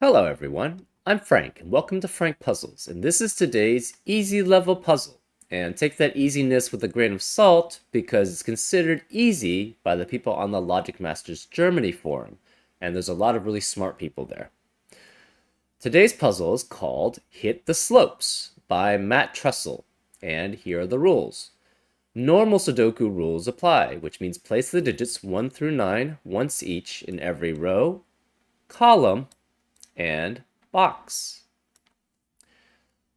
Hello everyone, I'm Frank and welcome to Frank Puzzles, and this is today's easy level puzzle. And take that easiness with a grain of salt because it's considered easy by the people on the Logic Masters Germany forum, and there's a lot of really smart people there. Today's puzzle is called Hit the Slopes by Matt Trussell, and here are the rules. Normal Sudoku rules apply, which means place the digits 1 through 9 once each in every row, column, and box.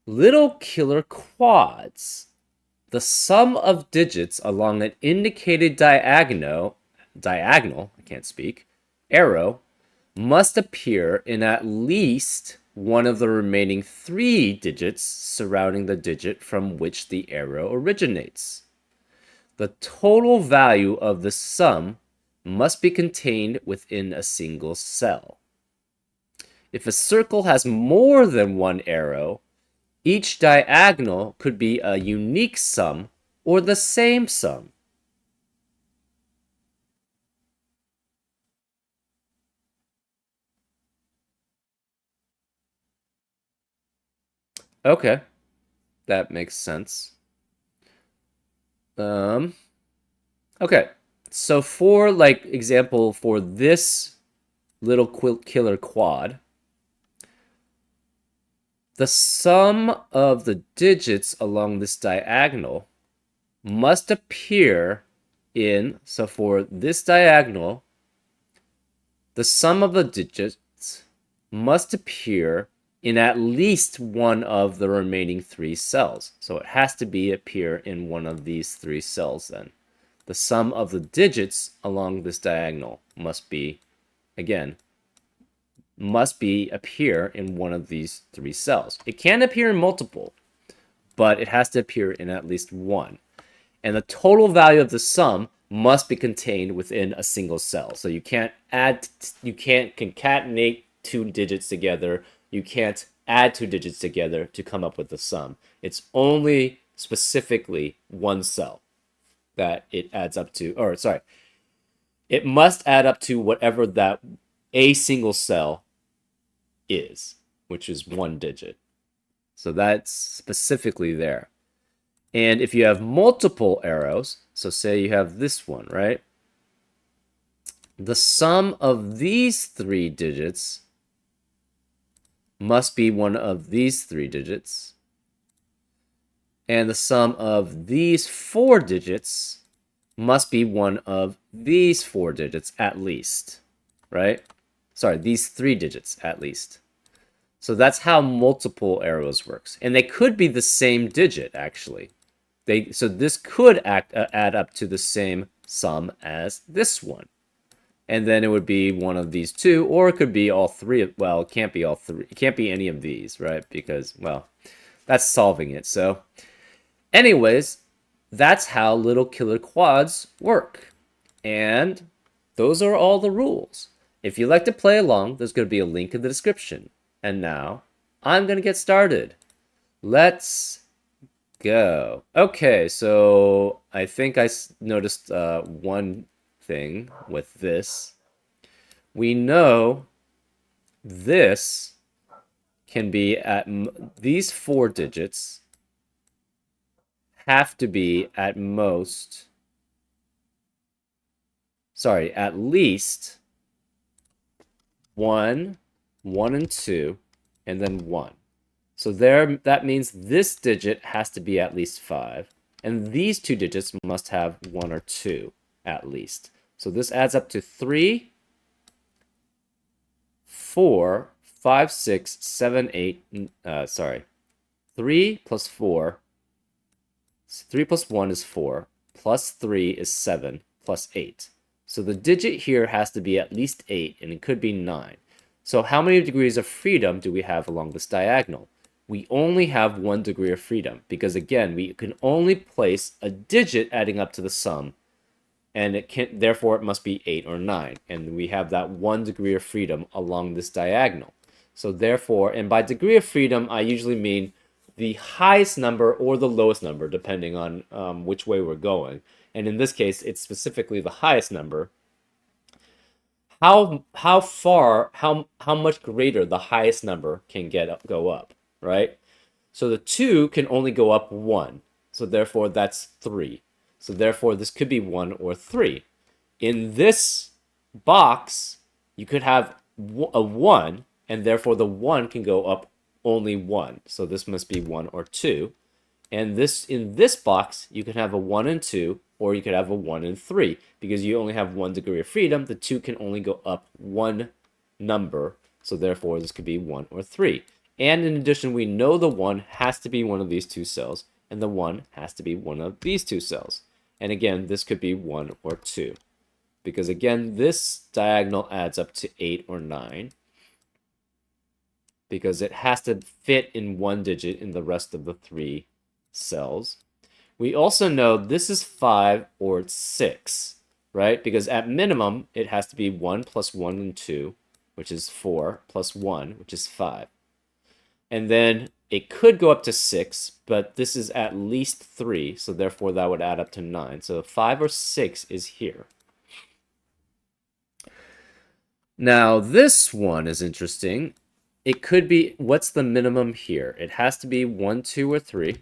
Little killer quads. The sum of digits along an indicated diagonal, I can't speak, arrow must appear in at least one of the remaining 3 digits surrounding the digit from which the arrow originates. The total value of the sum must be contained within a single cell. If a circle has more than one arrow, each diagonal could be a unique sum or the same sum. Okay, that makes sense. Okay, so for example, for this little killer quad, the sum of the digits along this diagonal must appear in, so for this diagonal, the sum of the digits must appear in at least one of the remaining 3 cells. So it has to appear in one of these 3 cells then. The sum of the digits along this diagonal must appear in one of these 3 cells. It can appear in multiple, but it has to appear in at least one. And the total value of the sum must be contained within a single cell. So you can't concatenate 2 digits together. You can't add 2 digits together to come up with the sum. It's only specifically one cell that it adds up to, it must add up to whatever that a single cell is, which is 1 digit. So that's specifically there. And if you have multiple arrows, so say you have this one, right? The sum of these 3 digits must be one of these 3 digits. And the sum of these 4 digits must be one of these 4 digits at least, right? Sorry, these 3 digits at least. So that's how multiple arrows works. And they could be the same digit, actually. So this could add up to the same sum as this one. And then it would be one of these 2, or it could be all 3. Well, it can't be all 3. It can't be any of these, right? Because, well, that's solving it. So, anyways, that's how little killer quads work. And those are all the rules. If you'd like to play along, there's going to be a link in the description. And now, I'm going to get started. Let's go. Okay, so I think I noticed one thing with this. We know this can be at these 4 digits have to be at least 1, 1 and 2, and then 1. So that means this digit has to be at least 5, and these 2 digits must have 1 or 2 at least. So this adds up to 3, 4, 5, 6, 7, 8, 3 plus 4, 3 plus 1 is 4, plus 3 is 7, plus 8. So the digit here has to be at least 8, and it could be 9. So how many degrees of freedom do we have along this diagonal? We only have 1 degree of freedom, because again, we can only place a digit adding up to the sum, and therefore it must be 8 or 9, and we have that 1 degree of freedom along this diagonal. So therefore, and by degree of freedom, I usually mean the highest number or the lowest number, depending on which way we're going. And in this case, it's specifically the highest number. how much greater the highest number can go up, right? So the 2 can only go up 1. So therefore that's 3. So therefore this could be 1 or 3. In this box, you could have a 1, and therefore the 1 can go up only 1. So this must be 1 or 2. And this in this box, you can have a 1 and 2, or you could have a 1 and 3. Because you only have 1 degree of freedom, the 2 can only go up 1 number. So therefore, this could be 1 or 3. And in addition, we know the 1 has to be one of these two cells, and the 1 has to be one of these two cells. And again, this could be 1 or 2. Because again, this diagonal adds up to 8 or 9. Because it has to fit in one digit in the rest of the 3 cells. We also know this is 5 or 6, right? Because at minimum, it has to be 1 plus 1 and 2, which is 4, plus 1, which is 5. And then it could go up to 6, but this is at least 3, so therefore that would add up to 9. So 5 or 6 is here. Now, this one is interesting. It could be, what's the minimum here? It has to be 1, 2, or 3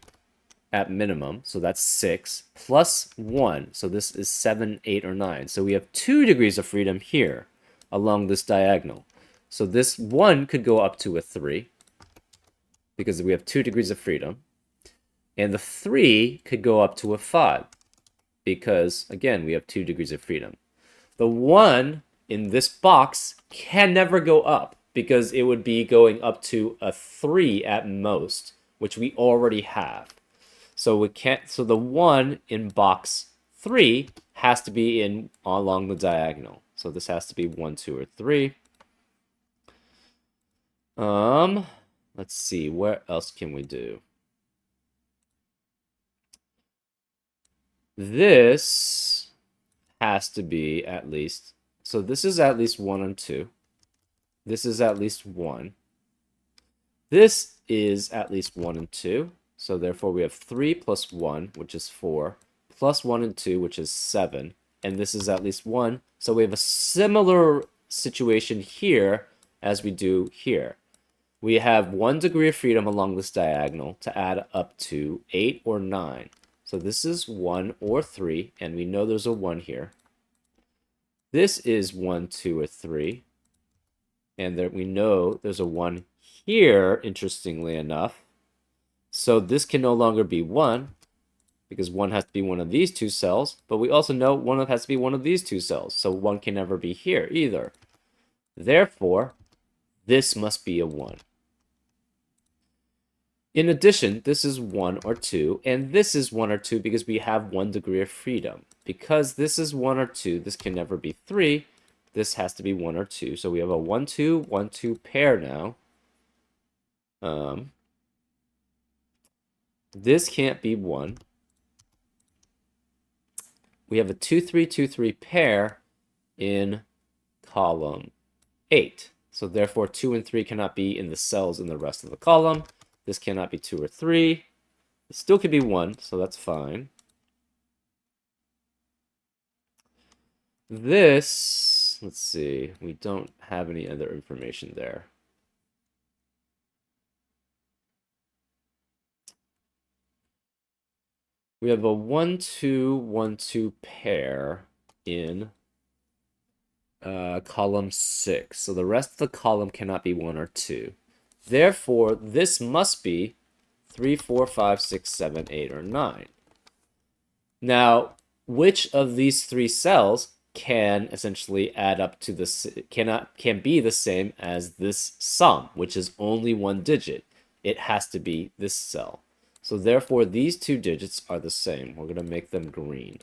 at minimum, so that's 6, plus 1, so this is 7, 8, or 9. So we have 2 degrees of freedom here along this diagonal. So this 1 could go up to a 3, because we have 2 degrees of freedom. And the 3 could go up to a 5, because, again, we have 2 degrees of freedom. The 1 in this box can never go up, because it would be going up to a 3 at most, which we already have. So we can't. So the 1 in box 3 has to be in along the diagonal. So this has to be 1, 2, or 3. Let's see, what else can we do? This has to be at least. So this is at least 1 and 2. This is at least 1. This is at least 1 and 2. So therefore we have 3 plus 1, which is 4, plus 1 and 2, which is 7. And this is at least 1. So we have a similar situation here as we do here. We have 1 degree of freedom along this diagonal to add up to 8 or 9. So this is 1 or 3, and we know there's a 1 here. This is 1, 2, or 3. And there, we know there's a 1 here, interestingly enough. So this can no longer be 1, because 1 has to be one of these two cells, but we also know 1 has to be one of these two cells, so 1 can never be here either. Therefore, this must be a 1. In addition, this is 1 or 2, and this is 1 or 2 because we have 1 degree of freedom. Because this is 1 or 2, this can never be 3. This has to be 1 or 2. So we have a 1, 2, 1, 2 pair now. This can't be 1. We have a 2, 3, 2, 3 pair in column 8. So therefore, 2 and 3 cannot be in the cells in the rest of the column. This cannot be 2 or 3. It still could be 1, so that's fine. This, let's see, we don't have any other information there. We have a 1, 2, 1, 2 pair in column 6. So the rest of the column cannot be 1 or 2. Therefore, this must be 3, 4, 5, 6, 7, 8, or 9. Now, which of these 3 cells can essentially add up to this, can be the same as this sum, which is only 1 digit? It has to be this cell. So therefore, these 2 digits are the same. We're going to make them green.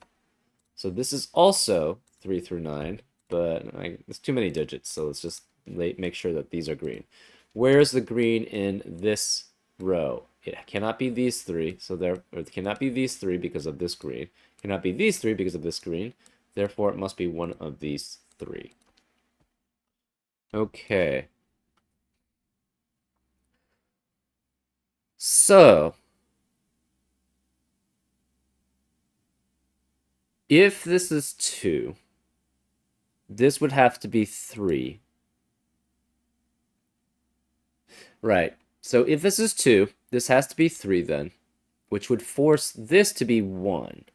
So this is also 3 through 9, but it's too many digits, so let's just make sure that these are green. Where's the green in this row? It cannot be these 3, so it cannot be these 3 because of this green. It cannot be these 3 because of this green. Therefore, it must be one of these 3. Okay. So, if this is 2, this would have to be 3. Right. So if this is 2, this has to be 3 then, which would force this to be 1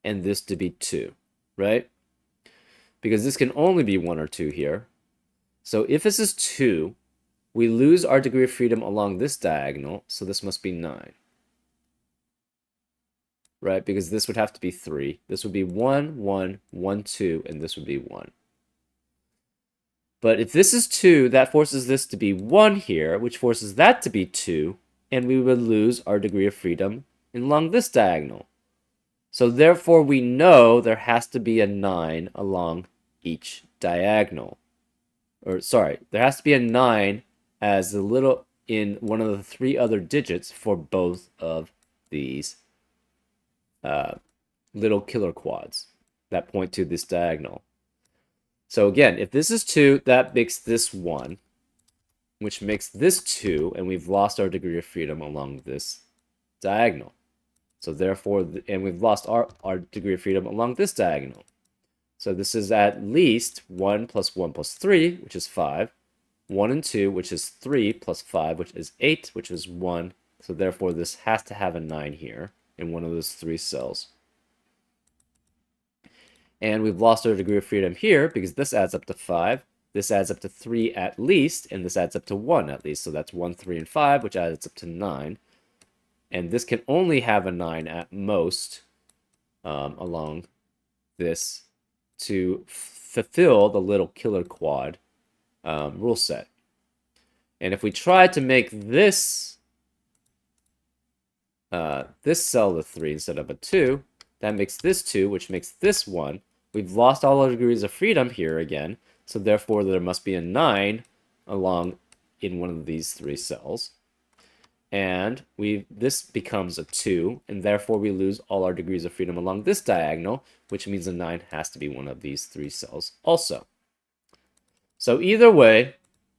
and this to be 2, right? Because this can only be 1 or 2 here. So if this is 2, we lose our degree of freedom along this diagonal, so this must be 9. Right? Because this would have to be 3. This would be 1, 1, 1, 2, and this would be 1. But if this is 2, that forces this to be 1 here, which forces that to be 2, and we would lose our degree of freedom along this diagonal. So therefore, we know there has to be a 9 along each diagonal. Or, sorry, there has to be a 9 as the little in one of the 3 other digits for both of these little killer quads that point to this diagonal. So again, if this is 2, that makes this 1, which makes this 2, and we've lost our degree of freedom along this diagonal. So therefore, and we've lost our degree of freedom along this diagonal. So this is at least 1 plus 1 plus 3, which is 5. 1 and 2, which is 3, plus 5, which is 8, which is 1. So therefore, this has to have a 9 here in one of those 3 cells. And we've lost our degree of freedom here because this adds up to 5. This adds up to 3 at least, and this adds up to 1 at least. So that's 1, 3, and 5, which adds up to 9. And this can only have a 9 at most along this to fulfill the little killer quad rule set. And if we try to make this cell a 3 instead of a 2, that makes this 2, which makes this 1. We've lost all our degrees of freedom here again, so therefore there must be a 9 along in one of these 3 cells. And this becomes a 2, and therefore we lose all our degrees of freedom along this diagonal, which means a 9 has to be one of these 3 cells also. So either way,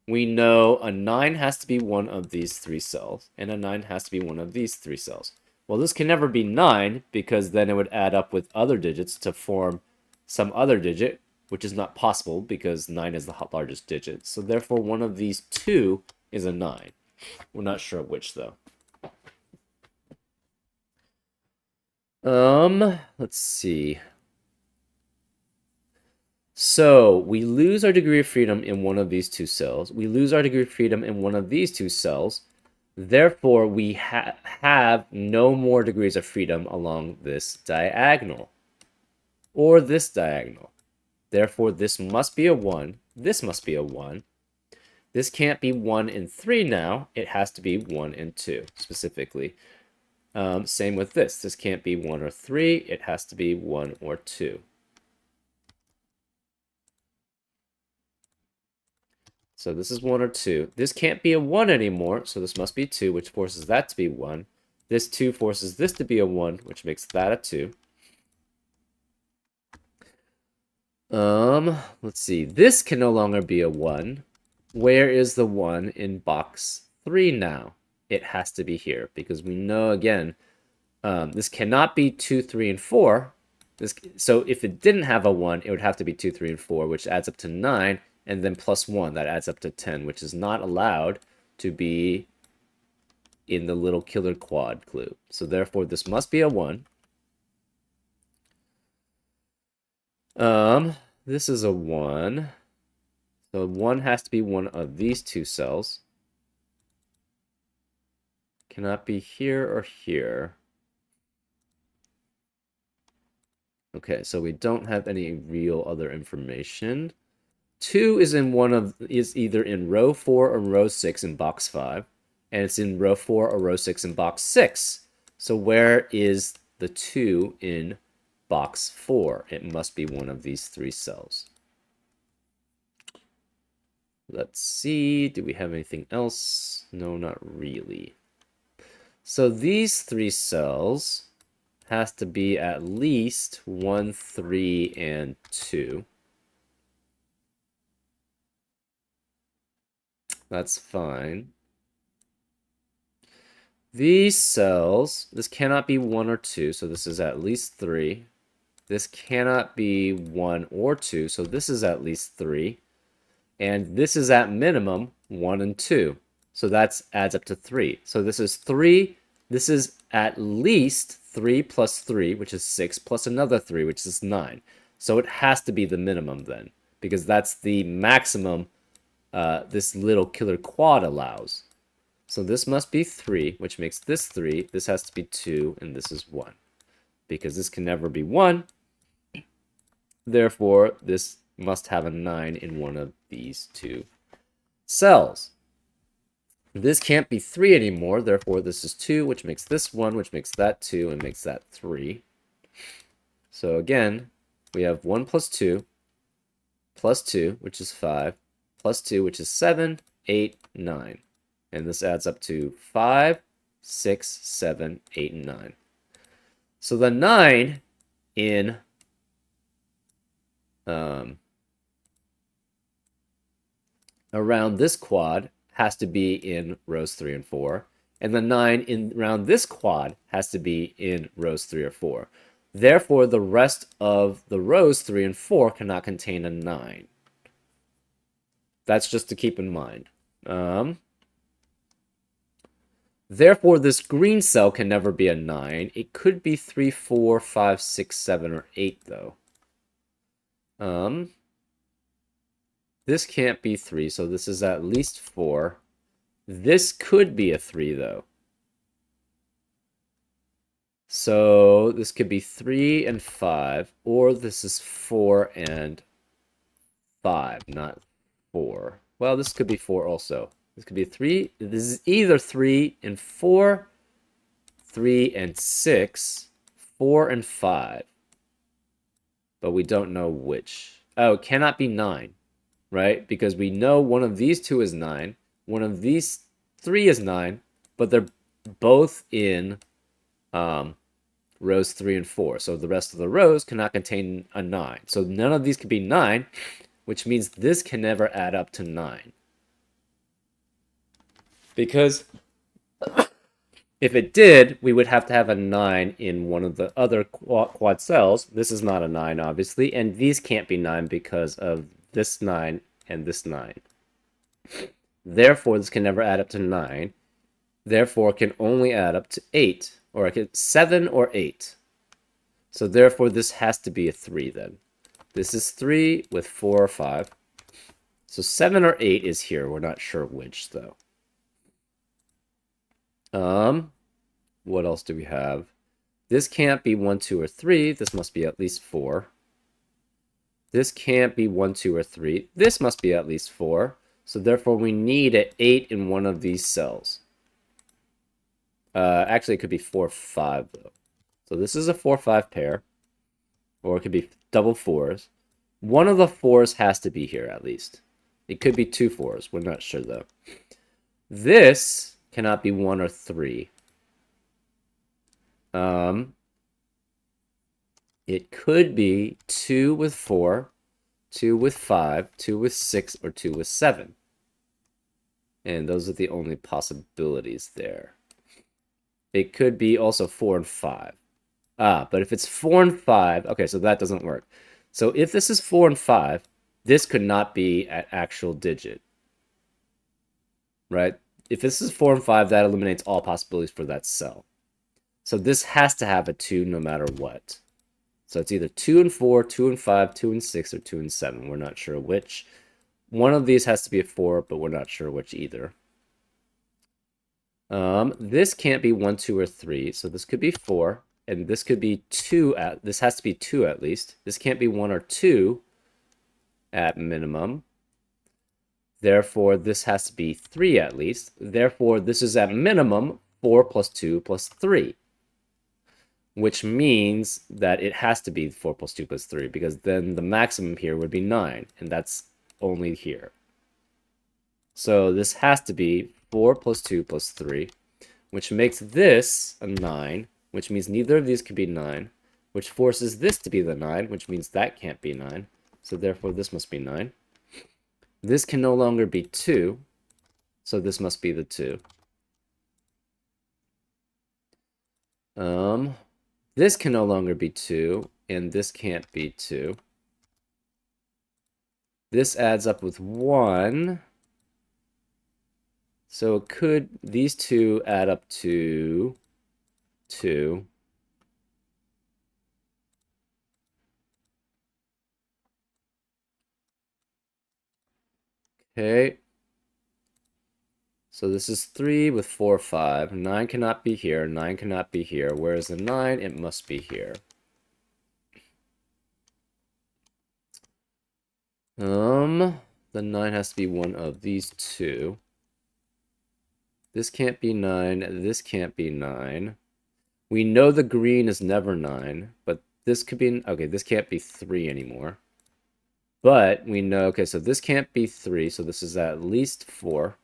we know a 9 has to be one of these 3 cells, and a 9 has to be one of these 3 cells. Well, this can never be 9, because then it would add up with other digits to form some other digit, which is not possible because 9 is the largest digit. So therefore, one of these 2 is a 9. We're not sure which, though. Let's see. So we lose our degree of freedom in one of these 2 cells. We lose our degree of freedom in one of these 2 cells. Therefore, we have no more degrees of freedom along this diagonal or this diagonal. Therefore, this must be a 1. This must be a 1. This can't be 1 and 3 now. It has to be 1 and 2 specifically. Same with this. This can't be 1 or 3. It has to be 1 or 2. So this is 1 or 2. This can't be a 1 anymore, so this must be 2, which forces that to be 1. This 2 forces this to be a 1, which makes that a 2. Let's see. This can no longer be a 1. Where is the 1 in box 3 now? It has to be here, because we know, again, this cannot be 2, 3, and 4. So if it didn't have a 1, it would have to be 2, 3, and 4, which adds up to 9, and then plus 1, that adds up to 10, which is not allowed to be in the little killer quad clue. So therefore, this must be a 1. This is a 1. So 1 has to be one of these 2 cells. Cannot be here or here. Okay, so we don't have any real other information. 2 is either in row 4 or row 6 in box 5, and it's in row 4 or row 6 in box 6. So where is the 2 in box 4? It must be one of these 3 cells. Let's see, do we have anything else? No, not really. So these 3 cells has to be at least 1, 3, and 2. That's fine. These cells, this cannot be 1 or 2, so this is at least 3. This cannot be 1 or 2, so this is at least 3. And this is at minimum 1 and 2. So that adds up to 3. So this is 3. This is at least 3 plus 3, which is 6, plus another 3, which is 9. So it has to be the minimum then, because that's the maximum this little killer quad allows. So this must be 3, which makes this 3. This has to be 2, and this is 1. Because this can never be 1. Therefore, this must have a 9 in one of these two cells. This can't be 3 anymore. Therefore, this is 2, which makes this 1, which makes that 2, and makes that 3. So again, we have 1 plus 2, which is 5, plus 2, which is 7, 8, 9. And this adds up to 5, 6, 7, 8, and 9. So the 9 in around this quad has to be in rows 3 and 4. And the 9 in around this quad has to be in rows 3 or 4. Therefore, the rest of the rows 3 and 4 cannot contain a 9. That's just to keep in mind. Therefore, this green cell can never be a 9. It could be 3, 4, 5, 6, 7, or 8, though. This can't be 3, so this is at least 4. This could be a 3, though. So this could be 3 and 5, or this is 4 and 5, not 4. Well, this could be 4 also. This could be 3. This is either 3 and 4, 3 and 6, 4 and 5. But we don't know which. Oh, it cannot be 9, right? Because we know one of these two is 9, one of these 3 is 9, but they're both in rows 3 and 4. So the rest of the rows cannot contain a 9. So none of these could be 9, which means this can never add up to 9. Because if it did, we would have to have a 9 in one of the other quad cells. This is not a 9, obviously, and these can't be 9 because of this 9 and this 9. Therefore, this can never add up to 9. Therefore, it can only add up to 8, or 7 or 8. So therefore, this has to be a 3 then. This is 3 with 4 or 5. So 7 or 8 is here. We're not sure which, though. What else do we have? This can't be 1, 2, or 3. This must be at least 4. This can't be 1, 2, or 3. This must be at least 4. So therefore, we need an 8 in one of these cells. Actually, it could be 4, 5, though. So this is a 4, 5 pair. Or it could be double 4s. One of the 4s has to be here, at least. It could be 2 4s. We're not sure, though. This cannot be 1 or 3. It could be 2 with 4, 2 with 5, 2 with 6, or 2 with 7. And those are the only possibilities there. It could be also 4 and 5. But if it's 4 and 5, okay, so that doesn't work. So if this is 4 and 5, this could not be an actual digit. Right? If this is 4 and 5, that eliminates all possibilities for that cell. So this has to have a 2 no matter what. So it's either 2 and 4, 2 and 5, 2 and 6, or 2 and 7. We're not sure which. One of these has to be a 4, but we're not sure which either. This can't be 1, 2, or 3. So this could be 4. And this could be 2 this has to be 2 at least. This can't be 1 or 2 at minimum. Therefore, this has to be 3 at least. Therefore, this is at minimum 4 plus 2 plus 3. Which means that it has to be 4 plus 2 plus 3, because then the maximum here would be 9, and that's only here. So this has to be 4 plus 2 plus 3, which makes this a 9, which means neither of these could be 9, which forces this to be the 9, which means that can't be 9. So therefore, this must be 9. This can no longer be 2, so this must be the 2. This can no longer be 2, and this can't be 2. This adds up with 1. So it could, these two add up to 2. Okay. So this is 3 with 4, 5. 9 cannot be here. 9 cannot be here. Whereas the 9, it must be here. The 9 has to be one of these two. This can't be 9. This can't be 9. We know the green is never 9, but this could be... Okay, this can't be 3 anymore. But we know... Okay, so this can't be 3, so this is at least 4.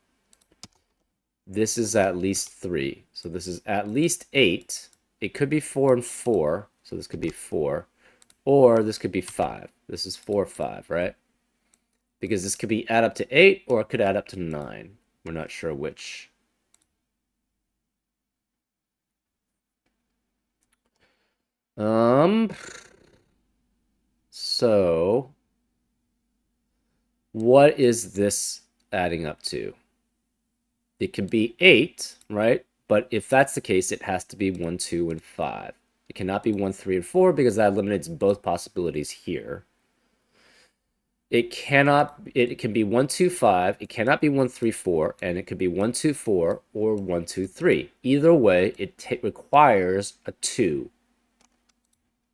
This is at least 3. So this is at least 8. It could be 4 and 4, so this could be 4. Or this could be 5. This is 4, 5, right? Because this could be add up to 8, or it could add up to 9. We're not sure which. So what is this adding up to? It can be 8, right? But if that's the case, it has to be 1, 2, and 5. It cannot be 1, 3, and 4 because that eliminates both possibilities here. It can be 1, 2, 5. It cannot be 1, 3, 4, and it could be 1, 2, 4 or 1, 2, 3. Either way, it requires a 2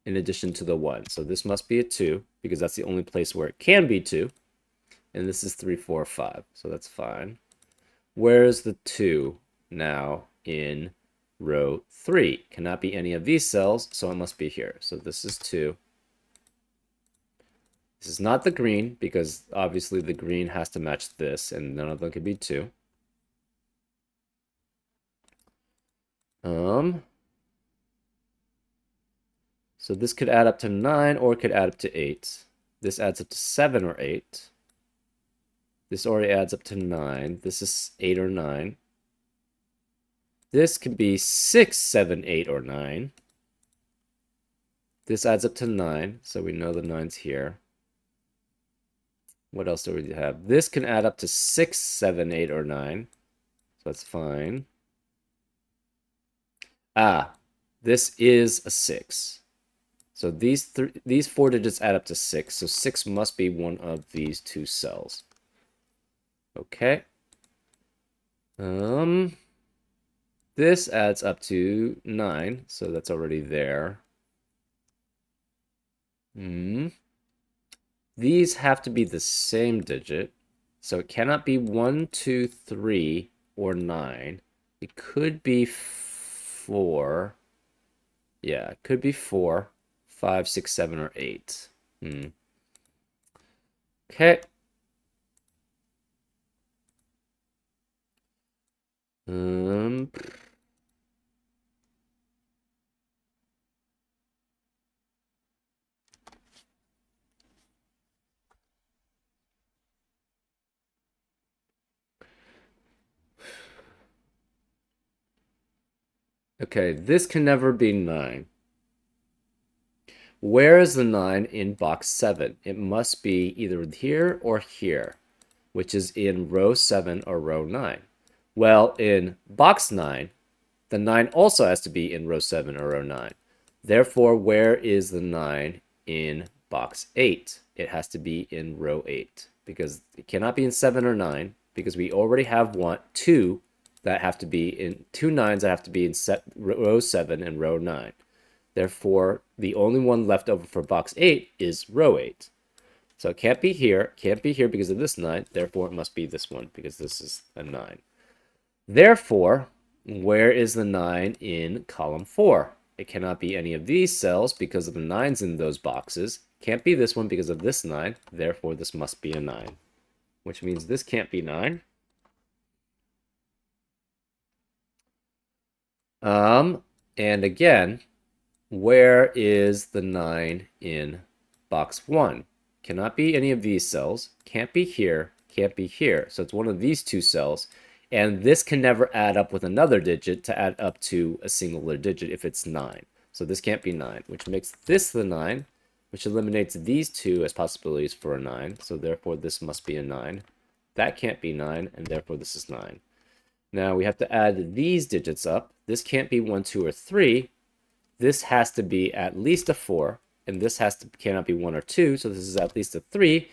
in addition to the 1. So this must be a 2 because that's the only place where it can be 2. And this is 3, 4, 5. So that's fine. Where's the 2 now in row 3? Cannot be any of these cells, so it must be here. So this is 2. This is not the green, because obviously the green has to match this, and none of them could be 2. So this could add up to 9, or it could add up to 8. This adds up to 7 or 8. This already adds up to 9. This is 8 or 9. This could be 6, 7, 8, or 9. This adds up to 9, so we know the 9's here. What else do we have? This can add up to 6, 7, 8, or 9. So that's fine. This is a 6. So these 4 digits add up to 6. So 6 must be one of these two cells. Okay. This adds up to 9, so that's already there. These have to be the same digit, so it cannot be 1, 2, 3, or 9. It could be 4. Yeah, it could be 4, 5, 6, 7, or 8. Okay. Okay, this can never be 9. Where is the 9 in box 7? It must be either here or here, which is in row 7 or row 9. Well, in box 9, the 9 also has to be in row 7 or row 9. Therefore, where is the 9 in box 8? It has to be in row 8, because it cannot be in 7 or 9, because we already have two that have to be in, 2 9s that have to be in row 7 and row 9. Therefore, the only one left over for box 8 is row 8. So it can't be here because of this 9. Therefore, it must be this one because this is a 9. Therefore, where is the 9 in column 4? It cannot be any of these cells because of the 9s in those boxes. Can't be this one because of this 9. Therefore, this must be a 9, which means this can't be 9. And again, where is the 9 in box 1? Cannot be any of these cells. Can't be here. Can't be here. So it's one of these two cells. And this can never add up with another digit to add up to a singular digit if it's 9. So this can't be 9, which makes this the 9, which eliminates these two as possibilities for a 9. So therefore, this must be a 9. That can't be 9, and therefore this is 9. Now we have to add these digits up. This can't be 1, 2, or 3. This has to be at least a 4, and this cannot be 1 or 2, so this is at least a 3.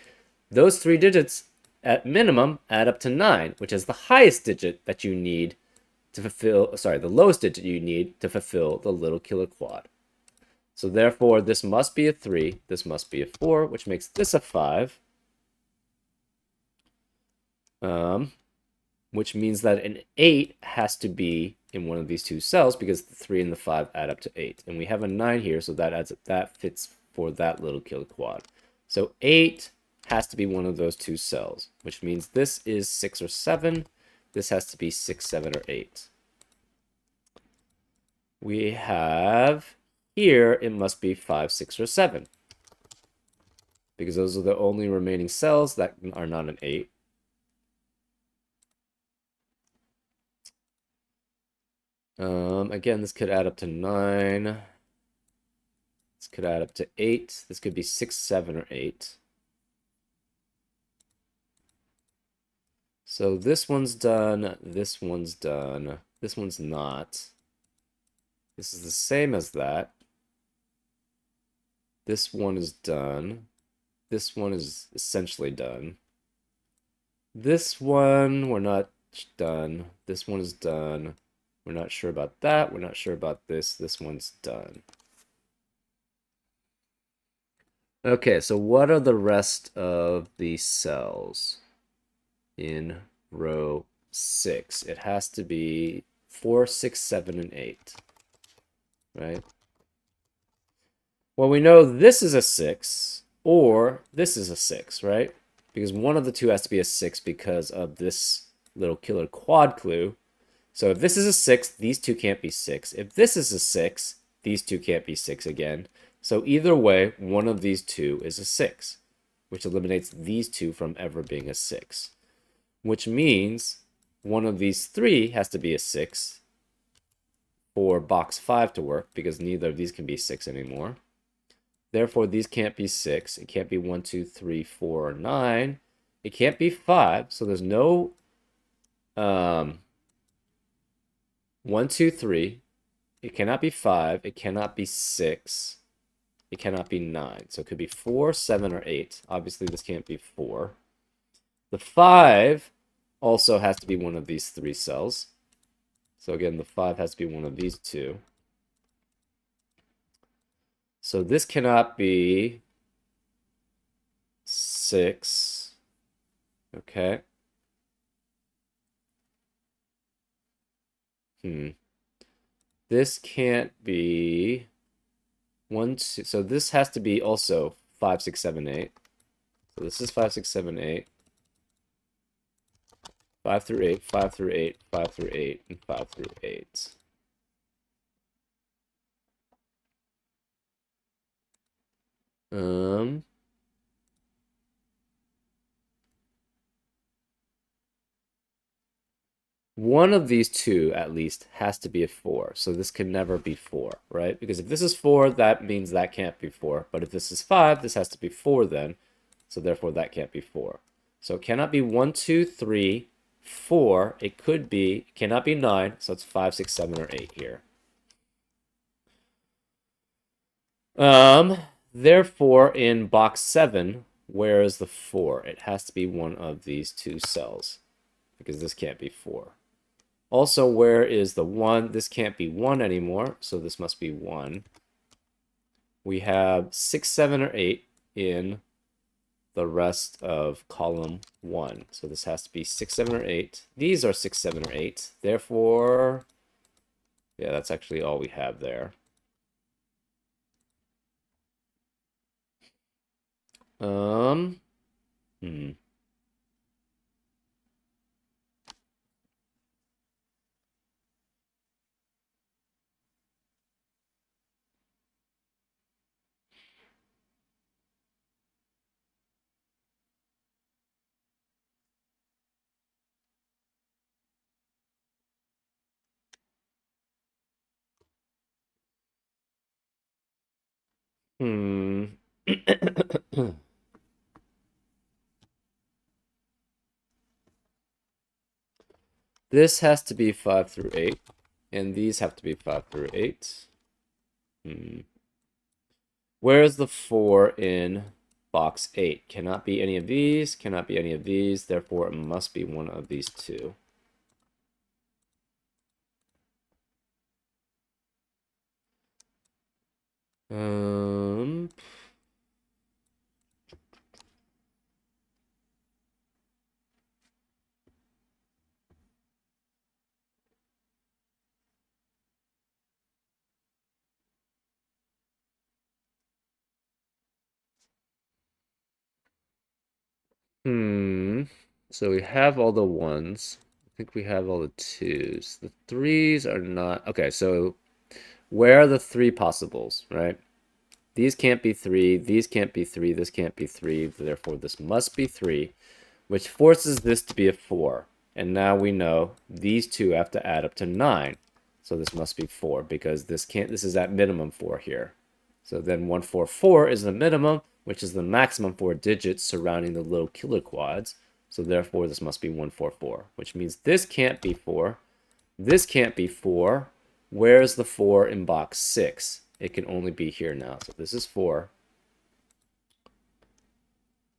Those 3 digits, at minimum, add up to 9, which is the highest digit that you need to fulfill, sorry, the lowest digit you need to fulfill the little killer quad. So therefore, this must be a 3, this must be a 4, which makes this a 5. Which means that an 8 has to be in one of these two cells because the 3 and the 5 add up to 8. And we have a 9 here, so that fits for that little killer quad. So 8 has to be one of those two cells, which means this is 6 or 7. This has to be 6, 7, or 8. We have here, it must be 5, 6, or 7. Because those are the only remaining cells that are not an 8. Again, this could add up to 9. This could add up to 8. This could be 6, 7, or 8. So this one's done. This one's done. This one's not. This is the same as that. This one is done. This one is essentially done. This one, we're not done. This one is done. We're not sure about that. We're not sure about this. This one's done. Okay, so what are the rest of the cells in row 6? It has to be 4, 6, 7, and 8, right? Well, we know this is a 6 or this is a 6, right? Because one of the two has to be a 6 because of this little killer quad clue. So if this is a 6, these two can't be 6. If this is a 6, these two can't be 6 again. So either way, one of these two is a 6, which eliminates these two from ever being a 6. Which means one of these three has to be a 6 for box 5 to work, because neither of these can be 6 anymore. Therefore, these can't be 6. It can't be 1, 2, 3, 4, or 9. It can't be 5, so there's no 1, 2, 3. It cannot be 5. It cannot be 6. It cannot be 9. So it could be 4, 7, or 8. Obviously, this can't be 4. The 5 also has to be one of these 3 cells. So again, the 5 has to be one of these two. So this cannot be 6. Okay. This can't be 1, 2. So this has to be also 5, 6, 7, 8. So this is 5, 6, 7, 8. 5 through 8, 5 through 8, 5 through 8, and 5 through 8. One of these two, at least, has to be a 4. So this can never be 4, right? Because if this is 4, that means that can't be 4. But if this is 5, this has to be 4 then. So therefore, that can't be 4. So it cannot be 1, 2, 3, 4. It could be, it cannot be 9. So it's 5, 6, 7, or 8 here. Therefore, in box 7, where is the 4? It has to be one of these two cells, because this can't be 4. Also, where is the 1? This can't be 1 anymore, so this must be 1. We have 6, 7, or 8 in the rest of column 1. So this has to be 6, 7, or 8. These are 6, 7, or 8. Therefore, yeah, that's actually all we have there. Hmm. Hmm. This has to be 5 through 8, and these have to be 5 through 8. Where is the 4 in box 8? Cannot be any of these, cannot be any of these, therefore it must be one of these two. Um, So we have all the ones. I think we have all the twos. The threes are not. Okay, so where are the three possibles, right? These can't be three, these can't be three, this can't be three, therefore this must be three, which forces this to be a 4. And now we know these two have to add up to 9. So this must be 4 because this is at minimum 4 here. So then 144 is the minimum, which is the maximum 4 digits surrounding the little killer quads. So therefore this must be 144, which means this can't be 4. This can't be 4. Where's the 4 in box 6? It can only be here now. So this is 4.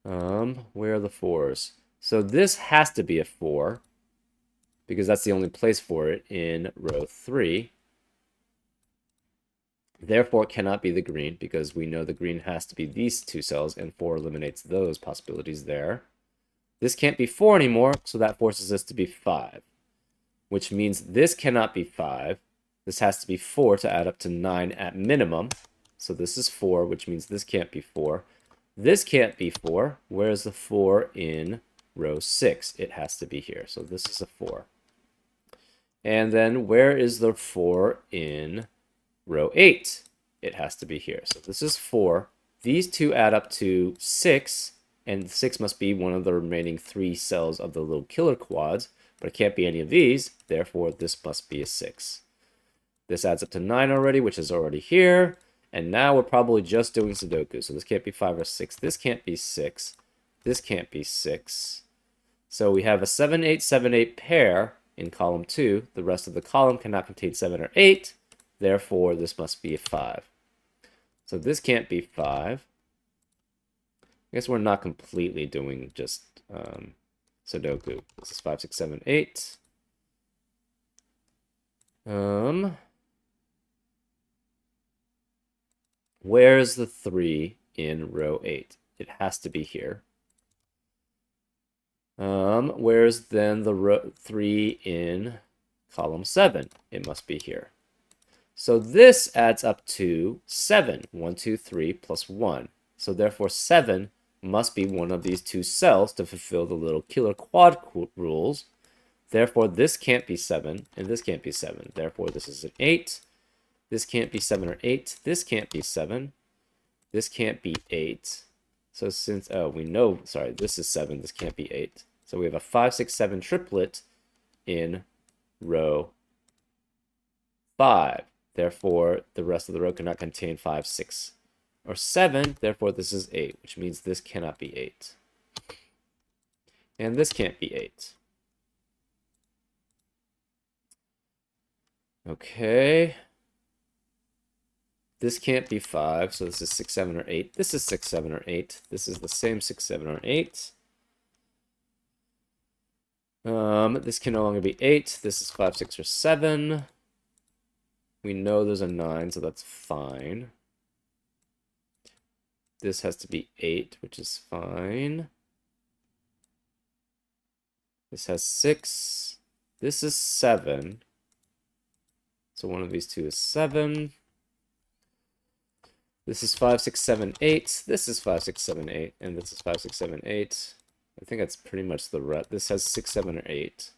Where are the 4s? So this has to be a 4 because that's the only place for it in row 3. Therefore, it cannot be the green because we know the green has to be these two cells, and 4 eliminates those possibilities there. This can't be 4 anymore, so that forces us to be 5, which means this cannot be 5. This has to be 4 to add up to 9 at minimum. So this is 4, which means this can't be 4. This can't be 4. Where's the 4 in row 6? It has to be here. So this is a 4. And then where is the 4 in row 8? It has to be here. So this is 4. These two add up to 6, and 6 must be one of the remaining 3 cells of the little killer quads, but it can't be any of these. Therefore, this must be a 6. This adds up to 9 already, which is already here. And now we're probably just doing Sudoku. So this can't be 5 or 6. This can't be 6. This can't be 6. So we have a 7, 8, 7, 8 pair in column 2. The rest of the column cannot contain 7 or 8. Therefore, this must be a 5. So this can't be 5. I guess we're not completely doing just Sudoku. This is 5, 6, 7, 8. Where's the 3 in row 8? It has to be here. Where's then the row 3 in column 7? It must be here. So this adds up to 7. 1, 2, 3 plus 1. So therefore 7 must be one of these two cells to fulfill the little killer quad rules. Therefore this can't be 7, and this can't be 7. Therefore this is an 8. This can't be 7 or 8. This can't be 7. This can't be 8. So since, we know, sorry, this is 7. This can't be 8. So we have a 5, 6, 7 triplet in row 5. Therefore, the rest of the row cannot contain 5, 6, or 7. Therefore, this is 8, which means this cannot be 8. And this can't be 8. Okay. This can't be 5, so this is 6, 7, or 8. This is 6, 7, or 8. This is the same 6, 7, or 8. This can no longer be 8. This is 5, 6, or 7. We know there's a 9, so that's fine. This has to be 8, which is fine. This has 6. This is 7. So one of these two is 7. This is 5, 6, 7, 8. This is 5, 6, 7, 8. And this is 5, 6, 7, 8. I think that's pretty much the rest. This has 6, 7, or 8.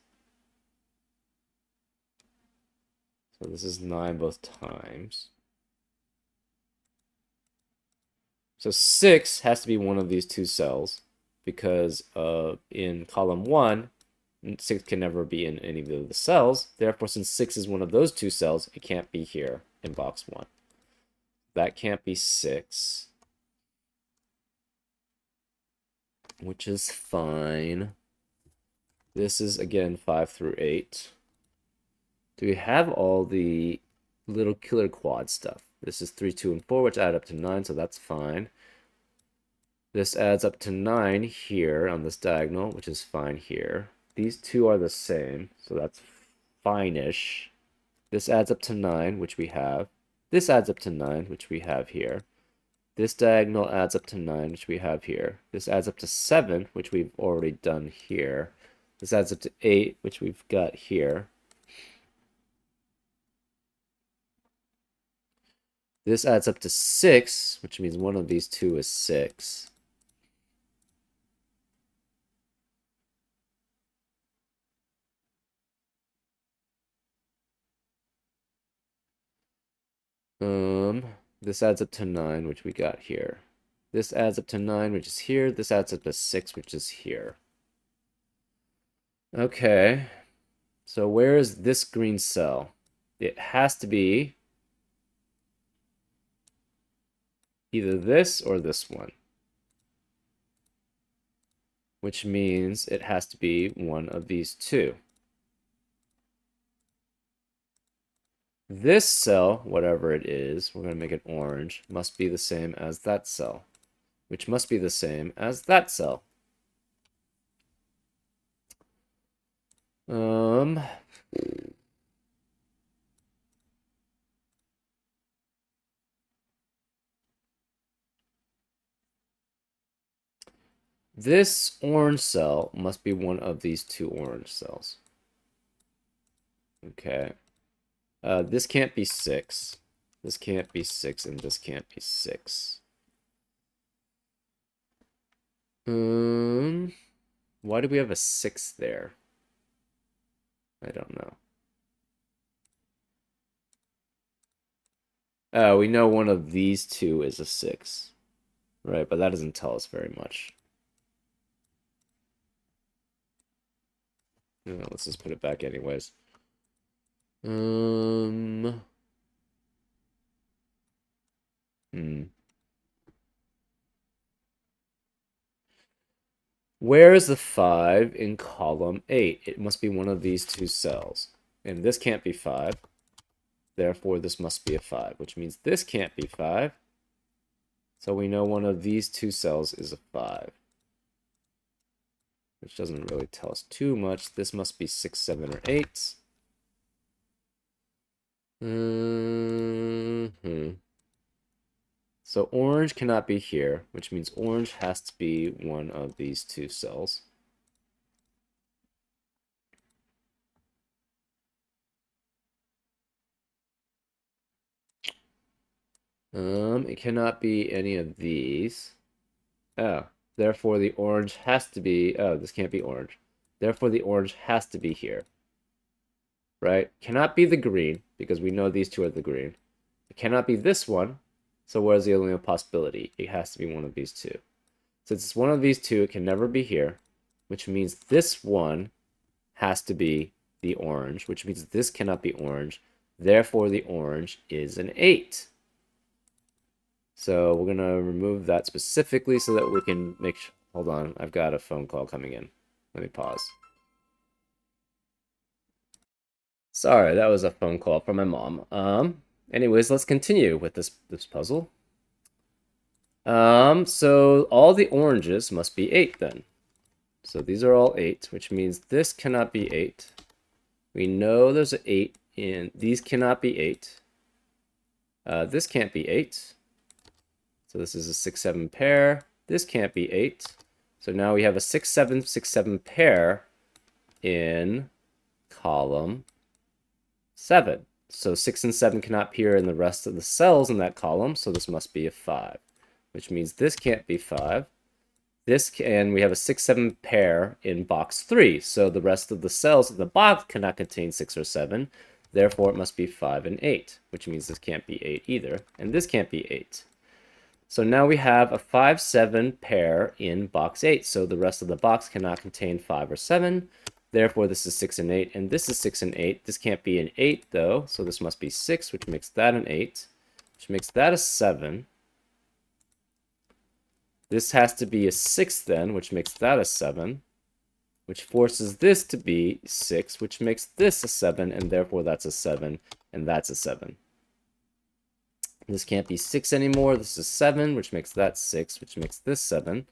So this is 9 both times. So 6 has to be one of these two cells because in column 1, 6 can never be in any of the cells. Therefore, since 6 is one of those two cells, it can't be here in box 1. that can't be 6. Which is fine. This is, again, 5 through 8. Do we have all the little killer quad stuff? This is 3, 2, and 4, which add up to 9, so that's fine. This adds up to 9 here on this diagonal, which is fine here. These two are the same, so that's fine-ish. This adds up to 9, which we have. This adds up to 9, which we have here. This diagonal adds up to 9, which we have here. This adds up to 7, which we've already done here. This adds up to 8, which we've got here. This adds up to 6, which means one of these two is 6. This adds up to 9, which we got here. This adds up to 9, which is here. This adds up to 6, which is here. Okay. So where is this green cell? It has to be either this or this one. Which means it has to be one of these two. This cell, whatever it is, we're going to make it orange, must be the same as that cell, which must be the same as that cell. This orange cell must be one of these two orange cells. Okay. This can't be 6. This can't be 6, and this can't be 6. Why do we have a 6 there? I don't know. Oh, we know one of these two is a 6. Right, but that doesn't tell us very much. Let's just put it back anyways. Where is the 5 in column 8? It must be one of these two cells. And this can't be 5. Therefore, this must be a 5, which means this can't be 5. So we know one of these two cells is a 5. Which doesn't really tell us too much. This must be 6, 7, or 8. So orange cannot be here, which means orange has to be one of these two cells. It cannot be any of these. Oh, therefore the orange has to be, oh, this can't be orange. Therefore the orange has to be here. Right? Cannot be the green, because we know these two are the green. It cannot be this one, so where's the only possibility? It has to be one of these two. Since it's one of these two, it can never be here, which means this one has to be the orange, which means this cannot be orange. Therefore, the orange is an 8. So we're going to remove that specifically so that we can make sure. Hold on, I've got a phone call coming in. Let me pause. Sorry, that was a phone call from my mom. Anyways, let's continue with this puzzle. So all the oranges must be 8 then. So these are all 8, which means this cannot be 8. We know there's an 8 in these cannot be 8. This can't be 8. So this is a 6, 7 pair. This can't be 8. So now we have a 6, 7, 6, 7 pair in column 7. So 6 and 7 cannot appear in the rest of the cells in that column, so this must be a 5, which means this can't be 5. And we have a 6, 7 pair in box 3, so the rest of the cells in the box cannot contain 6 or 7. Therefore, it must be 5 and 8, which means this can't be 8 either, and this can't be 8. So now we have a 5, 7 pair in box 8, so the rest of the box cannot contain 5 or 7. Therefore, this is 6 and 8, and this is 6 and 8. This can't be an 8, though, so this must be 6, which makes that an 8. which makes that a 7. This has to be a 6 then, which makes that a 7, which forces this to be 6, which makes this a 7, and therefore that's a 7, and that's a 7. This can't be 6 anymore. This is 7, which makes that 6, which makes this 7.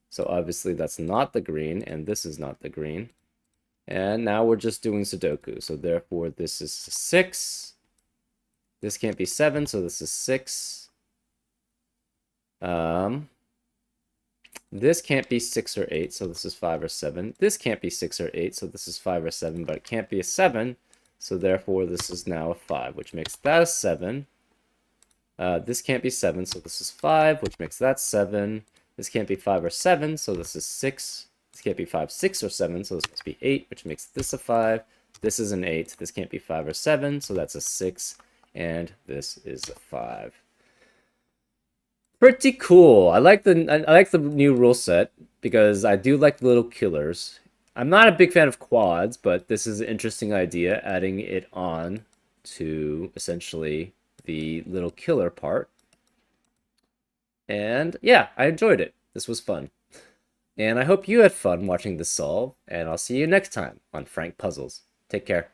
So obviously that's not the green, and this is not the green. And now we're just doing Sudoku. So therefore this is 6. This can't be 7, so this is 6. This can't be 6 or 8, so this is 5 or 7. This can't be 6 or 8, so this is 5 or 7, but it can't be a 7, so therefore this is now a 5, which makes that a 7. This can't be 7, so this is 5, which makes that 7. This can't be 5 or 7, so this is 6. This can't be 5, 6, or 7, so this must be 8, which makes this a 5. This is an 8. This can't be 5 or 7, so that's a 6. And this is a 5. Pretty cool. I like the new rule set because I do like the little killers. I'm not a big fan of quads, but this is an interesting idea, adding it on to essentially the little killer part. And yeah, I enjoyed it. This was fun. And I hope you had fun watching this solve, and I'll see you next time on Frank Puzzles. Take care.